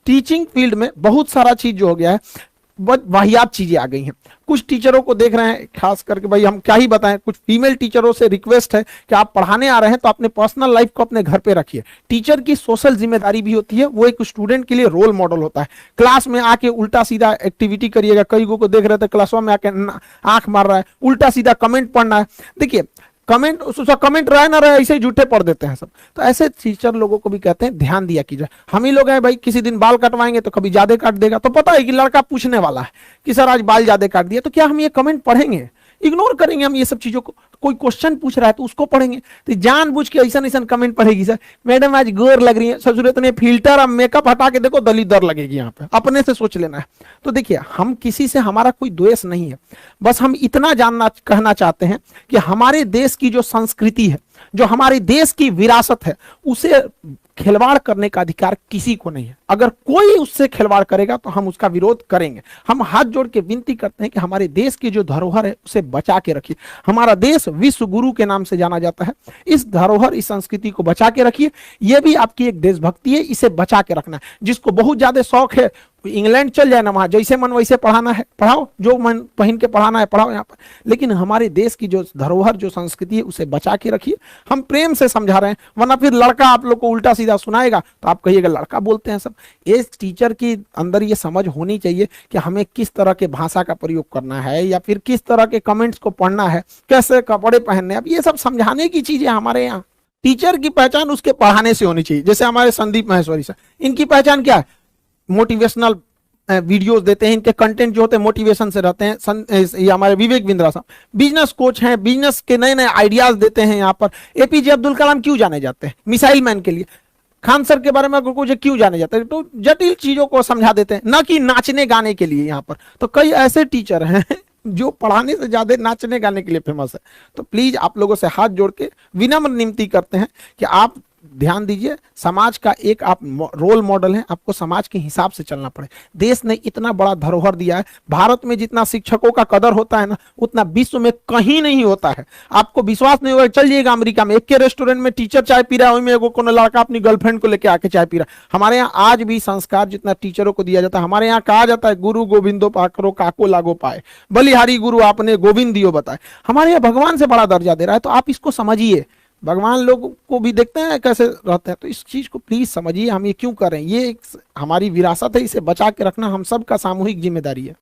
Teaching field में बहुत सारा चीज जो हो गया है, वाहियात चीजें आ गई हैं। कुछ टीचरों को देख रहे हैं, खास करके भाई हम क्या ही बताएं, कुछ फीमेल टीचरों से रिक्वेस्ट है कि आप पढ़ाने आ रहे हैं तो अपने पर्सनल लाइफ को अपने घर पे रखिए। टीचर की सोशल जिम्मेदारी भी होती है, वो एक स्टूडेंट के लिए रोल मॉडल होता है। क्लास में आके उल्टा सीधा एक्टिविटी करिएगा, कई को देख रहे थे क्लासों में आके आंख मार रहा है, उल्टा सीधा कमेंट पढ़ना है। देखिए कमेंट, उसका कमेंट रहे ना रहे ऐसे ही झूठे पढ़ देते हैं सब। तो ऐसे टीचर लोगों को भी कहते हैं ध्यान दिया कीजिए। हम ही लोग हैं भाई, किसी दिन बाल कटवाएंगे तो कभी ज्यादा काट देगा, तो पता है कि लड़का पूछने वाला है कि सर आज बाल ज्यादा काट दिया, तो क्या हम ये कमेंट पढ़ेंगे? इग्नोर करेंगे हम ये सब चीजों को। कोई क्वेश्चन पूछ रहा है तो उसको पढ़ेंगे, तो जानबूझ के ऐसा ऐसा कमेंट पढ़ेगी, सर मैडम आज गोर लग रही है, ससुर इतने फिल्टर अब मेकअप हटा के देखो दलिदर लगेगी, यहाँ पे अपने से सोच लेना है। तो देखिए हम किसी से, हमारा कोई द्वेष नहीं है, बस हम इतना जानना कहना चाहते हैं कि हमारे देश की जो संस्कृति है, जो हमारे देश की विरासत है, उसे खिलवाड़ करने का अधिकार किसी को नहीं है। अगर कोई उससे खिलवाड़ करेगा तो हम उसका विरोध करेंगे। हम हाथ जोड़ के विनती करते हैं कि हमारे देश की जो धरोहर है उसे बचा के रखिए। हमारा देश विश्व गुरु के नाम से जाना जाता है। इस धरोहर, इस संस्कृति को बचा के रखिए। यह भी आपकी एक देशभक्ति है, इसे बचा के रखना है। जिसको बहुत ज्यादा शौक है इंग्लैंड चल जाए ना, वहां जैसे मन वैसे पढ़ाना है पढ़ाओ, जो मन पहन के पढ़ाना है पढ़ाओ यहाँ पर, लेकिन हमारे देश की जो धरोहर, जो संस्कृति है, उसे बचा के रखिए। हम प्रेम से समझा रहे हैं, वरना फिर लड़का आप लोग को उल्टा सीधा सुनाएगा तो आप कहिएगा लड़का बोलते हैं सब। इस टीचर की अंदर ये समझ होनी चाहिए कि हमें किस तरह के भाषा का प्रयोग करना है, या फिर किस तरह के कमेंट्स को पढ़ना है, कैसे कपड़े पहनने। अब ये सब समझाने की चीजें हमारे यहाँ। टीचर की पहचान उसके पढ़ाने से होनी चाहिए। जैसे हमारे संदीप महेश्वरी सर, इनकी पहचान क्या है? मोटिवेशनल वीडियोस देते हैं, इनके कंटेंट जो होते हैं मोटिवेशन से रहते हैं। ये हमारे विवेक बिंद्रा साहब बिजनेस कोच हैं, बिजनेस के नए नए आइडियाज देते हैं। यहाँ पर एपीजे अब्दुल कलाम क्यों जाने जाते हैं? मिसाइल मैन के लिए। खान सर के बारे में कुछ क्यों जाने जाते हैं? तो जटिल चीजों को समझा देते हैं, ना कि नाचने गाने के लिए। यहाँ पर तो कई ऐसे टीचर हैं जो पढ़ाने से ज्यादा नाचने गाने के लिए फेमस है। तो प्लीज आप लोगों से हाथ जोड़ के विनम्र विनती करते हैं कि आप ध्यान दीजिए। समाज का एक आप रोल मॉडल हैं, आपको समाज के हिसाब से चलना पड़े। देश ने इतना बड़ा धरोहर दिया है। भारत में जितना शिक्षकों का कदर होता है ना, उतना विश्व में कहीं नहीं होता है। आपको विश्वास नहीं होगा, चल जाइएगा अमेरिका में, एक के रेस्टोरेंट में टीचर चाय पी रहा है, वहीं में कोनो लड़का अपनी गर्लफ्रेंड को लेकर आके चाय पी रहा है। हमारे यहाँ आज भी संस्कार जितना टीचरों को दिया जाता है, हमारे यहाँ कहा जाता है गुरु गोविंदो पाकरो काको लागो पाए, बलिहारी गुरु आपने गोविंद दियो बताए। हमारे यहाँ भगवान से बड़ा दर्जा दे रहा है। तो आप इसको समझिए। भगवान लोग को भी देखते हैं कैसे रहते हैं, तो इस चीज को प्लीज समझिए हम ये क्यों कर रहे हैं। ये हमारी विरासत है, इसे बचा के रखना हम सब का सामूहिक जिम्मेदारी है।